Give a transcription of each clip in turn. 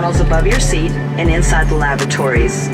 panels above your seat and inside the lavatories.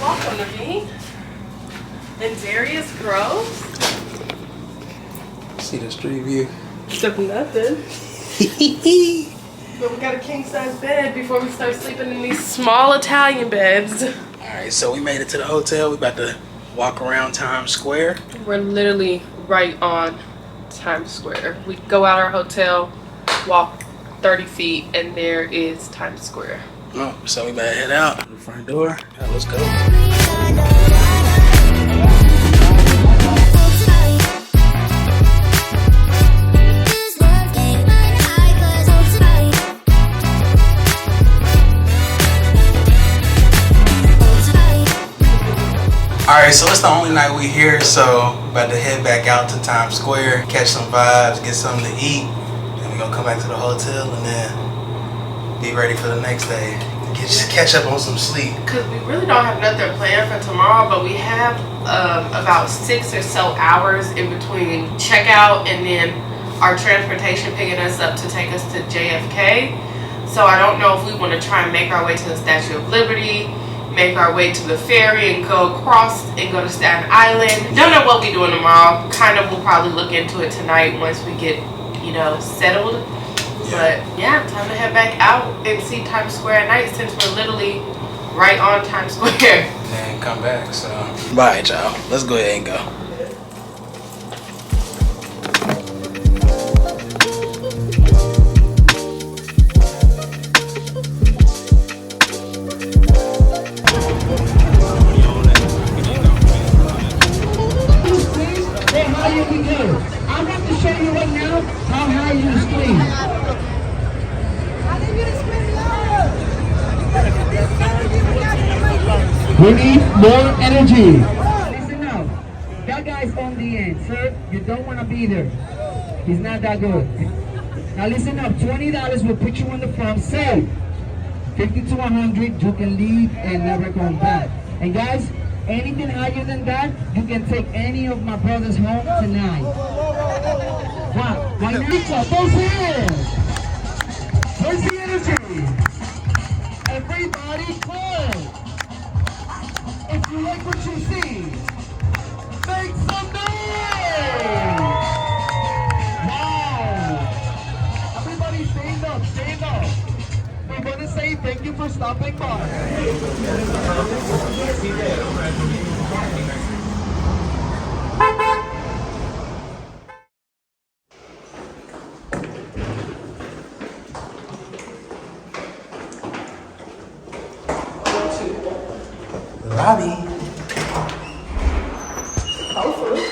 Welcome to me in Darius Groves. See the street view. Except nothing. But we got a king size bed before we start sleeping in these small Italian beds. Alright, so we made it to the hotel. We about to walk around Times Square. We're literally right on Times Square. We go out our hotel, walk 30 feet, and there is Times Square. Oh, so we better head out the front door. Yeah, let's go. Alright, so it's the only night we here, so we're about to head back out to Times Square, catch some vibes, get something to eat, and we're gonna come back to the hotel and then be ready for the next day. Just catch up on some sleep. Because we really don't have nothing planned for tomorrow, but we have about 6 or so hours in between checkout and then our transportation picking us up to take us to JFK. So I don't know if we want to try and make our way to the Statue of Liberty, make our way to the ferry and go across and go to Staten Island. Don't know what we're doing tomorrow. Kind of, we'll probably look into it tonight once we get, you know, settled. But yeah, time to head back out and see Times Square at night since we're literally right on Times Square. And come back, so. Bye, y'all. Let's go ahead and go. Hey, how you can do? I'm going to show you right now how high you scream. We need more energy. Listen up. That guy's on the end, sir. You don't want to be there. He's not that good. Now listen up. $20 will put you in the front. Say 50 to 100. You can leave and never come back. And guys, anything higher than that, you can take any of my brothers home tonight. Wow. Right now, those hands. Where's the energy? Everybody close. If you like what you see, make some noise! Wow! Everybody stand up, stand up. We want to say thank you for stopping by. Lobby. Hopefully.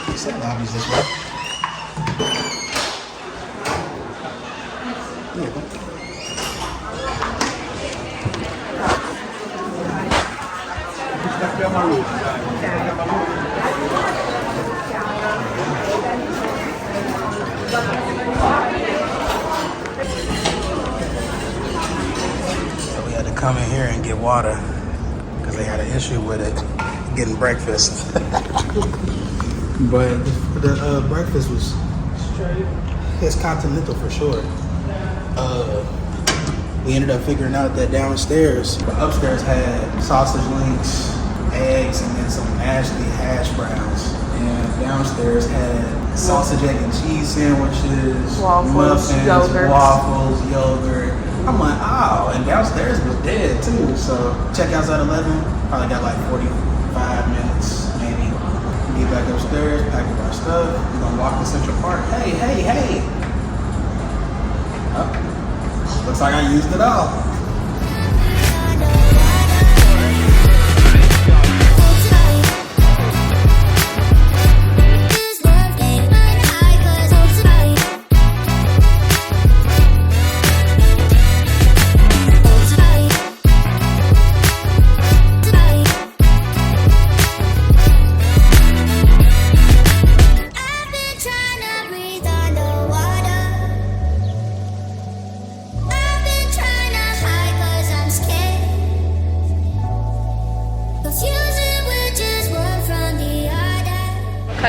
You said lobby's this way. So we had to come in here and get water. They had an issue with it getting breakfast. But the breakfast was straight. It's continental for sure. We ended up figuring out that downstairs, the upstairs had sausage links, eggs, and then some nasty hash browns. And downstairs had sausage, egg, and cheese sandwiches, muffins, waffles, yogurt. I'm like, oh, and downstairs was dead too. So checkout's at 11. Probably got like 45 minutes, maybe. Get back upstairs, pack up our stuff. We're gonna walk to Central Park. Hey. Oh, looks like I used it all.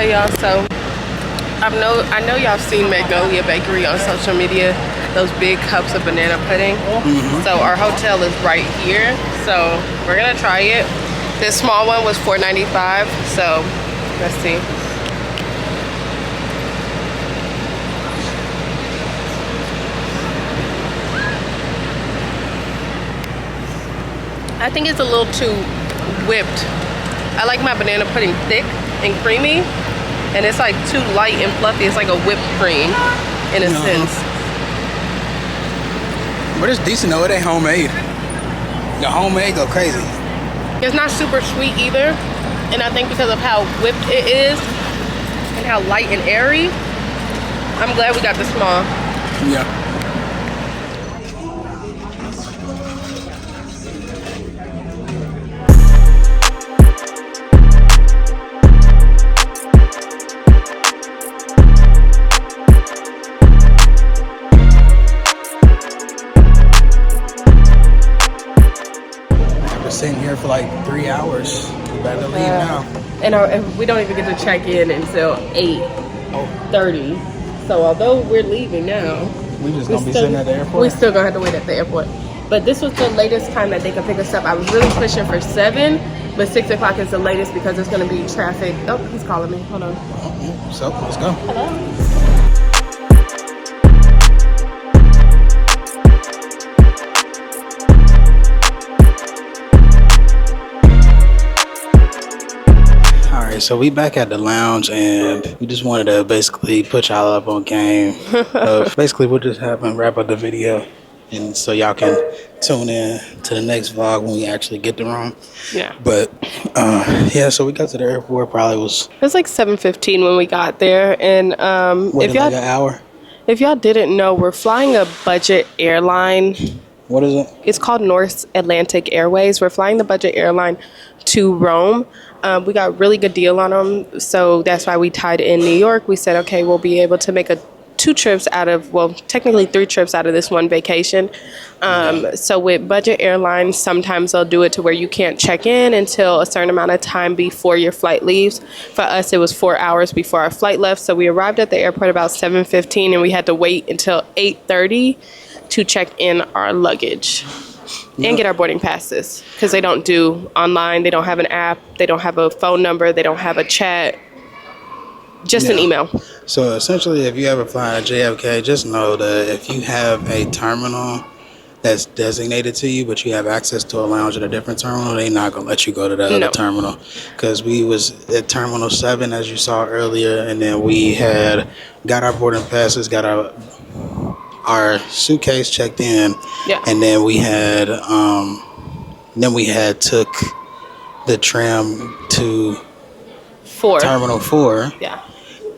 Okay, y'all. So I know y'all seen Magnolia Bakery on social media. Those big cups of banana pudding. So our hotel is right here. So we're gonna try it. This small one was $4.95. So let's see. I think it's a little too whipped. I like my banana pudding thick and creamy, and it's like too light and fluffy. It's like a whipped cream in a sense. But it's decent though. It ain't homemade. The homemade go crazy. It's not super sweet either, and I think because of how whipped it is and how light and airy, I'm glad we got the small. Yeah. Sitting here for like 3 hours. We better leave now. And we don't even get to check in until 8:30. So although we're leaving now, we just gonna be sitting at the airport. We still gonna have to wait at the airport. But this was the latest time that they could pick us up. I was really pushing for 7, but 6 o'clock is the latest because it's gonna be traffic. Oh, he's calling me. Hold on. So let's go. Hello. So we back at the lounge, and we just wanted to basically put y'all up on game. Basically, we'll just wrap up the video, and so y'all can tune in to the next vlog when we actually get the room. Yeah. But yeah, so we got to the airport. Probably was. It was like 7:15 when we got there, and if y'all like an hour. If y'all didn't know, we're flying a budget airline. What is it? It's called North Atlantic Airways. We're flying the budget airline to Rome. We got a really good deal on them, so that's why we tied in New York. We said, okay, we'll be able to make 2 trips out of, well, technically 3 trips out of this one vacation. So with budget airlines, sometimes they'll do it to where you can't check in until a certain amount of time before your flight leaves. For us, it was 4 hours before our flight left, so we arrived at the airport about 7:15, and we had to wait until 8:30 to check in our luggage. And get our boarding passes, because they don't do online. They don't have an app. They don't have a phone number. They don't have a chat. Just an email. So essentially, if you ever fly to JFK, just know that if you have a terminal that's designated to you, but you have access to a lounge at a different terminal, they're not going to let you go to the other terminal. Because we was at Terminal 7, as you saw earlier, and then we had got our boarding passes, got our suitcase checked in, and then we had took the tram to Terminal 4. Yeah.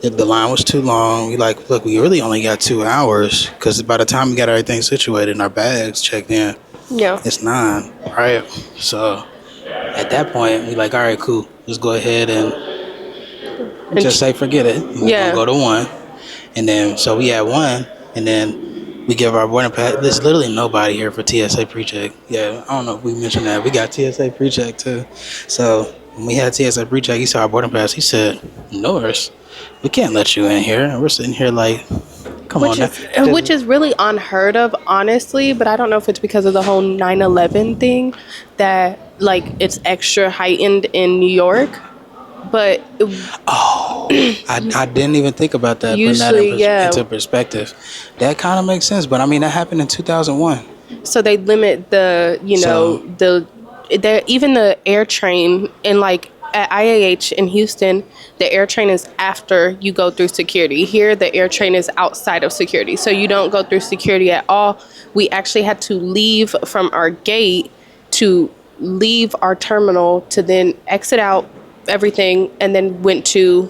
If the line was too long, we look, we really only got 2 hours, because by the time we got everything situated and our bags checked in, it's 9, right? So at that point, we all right, cool. Just go ahead and just say forget it. We're gonna go to 1, and then so we had 1, and then we give our boarding pass. There's literally nobody here for TSA pre-check. Yeah, I don't know if we mentioned that. We got TSA pre-check too. So when we had TSA pre-check, he saw our boarding pass. He said, Norris, we can't let you in here. And we're sitting here like, come on now. Which is really unheard of, honestly. But I don't know if it's because of the whole 9/11 thing that, it's extra heightened in New York. But I didn't even think about that. Usually, putting that into perspective, that kind of makes sense. But I mean, that happened in 2001. So they limit the, even the air train in at IAH in Houston, the air train is after you go through security. Here, the air train is outside of security, so you don't go through security at all. We actually had to leave from our gate to leave our terminal to then exit out everything, and then went to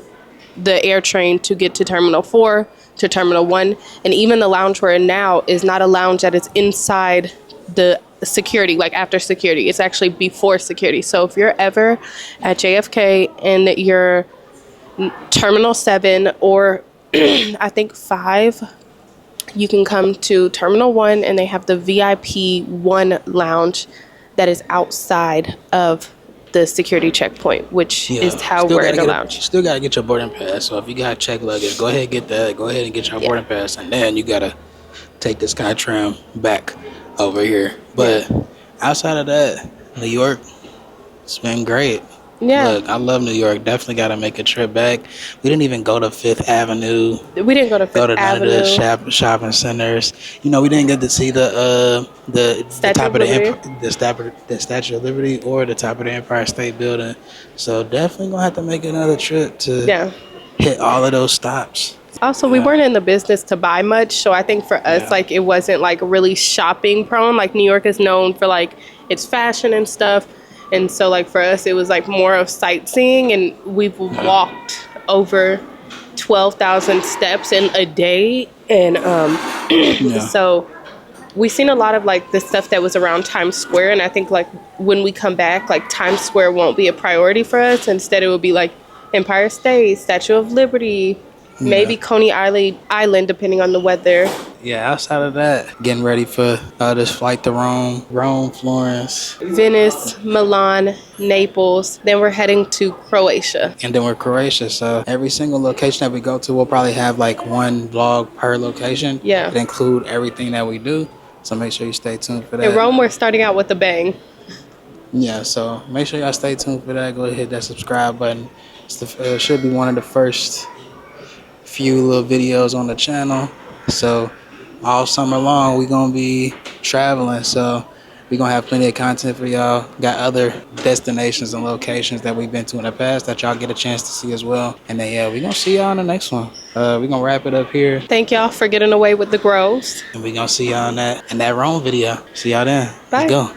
the air train to get to Terminal 4, to Terminal 1. And even the lounge we're in now is not a lounge that is inside the security, after security. It's actually before security. So if you're ever at JFK and you're Terminal 7 or I think 5, you can come to Terminal 1, and they have the VIP 1 lounge that is outside of the security checkpoint, which is how we're in the lounge. Still gotta get your boarding pass. So if you got check luggage, go ahead and get that. Go ahead and get your boarding pass, and then you gotta take this kind of tram back over here. But outside of that, New York, it's been great. Yeah. Look, I love New York. Definitely got to make a trip back. We didn't even go to Fifth Avenue. We didn't go to Fifth None Avenue. of the shopping centers. You know, we didn't get to see the top of the Statue of Liberty or the top of the Empire State Building. So definitely gonna have to make another trip to hit all of those stops. Also, we weren't in the business to buy much, so I think for us, like, it wasn't like really shopping prone. Like, New York is known for like its fashion and stuff. And so, like, for us, it was, like, more of sightseeing. And we've walked over 12,000 steps in a day. And so we've seen a lot of, like, the stuff that was around Times Square. And I think, like, when we come back, like, Times Square won't be a priority for us. Instead, it will be, like, Empire State, Statue of Liberty, maybe Coney Island, depending on the weather. Yeah, outside of that, getting ready for this flight to Rome, Florence, Venice, Milan, Naples. Then we're heading to Croatia. And then we're Croatia. So every single location that we go to, we'll probably have like one vlog per location. Yeah. To include everything that we do. So make sure you stay tuned for that. In Rome, we're starting out with a bang. Yeah, so make sure y'all stay tuned for that. Go ahead, hit that subscribe button. It should be one of the first few little videos on the channel. So all summer long we gonna be traveling, so we gonna have plenty of content for y'all. Got other destinations and locations that we've been to in the past that y'all get a chance to see as well. And then we gonna see y'all in the next one. We gonna wrap it up here. Thank y'all for getting away with the groves. And we gonna see y'all in that Rome video. See y'all then. Bye. Let's go.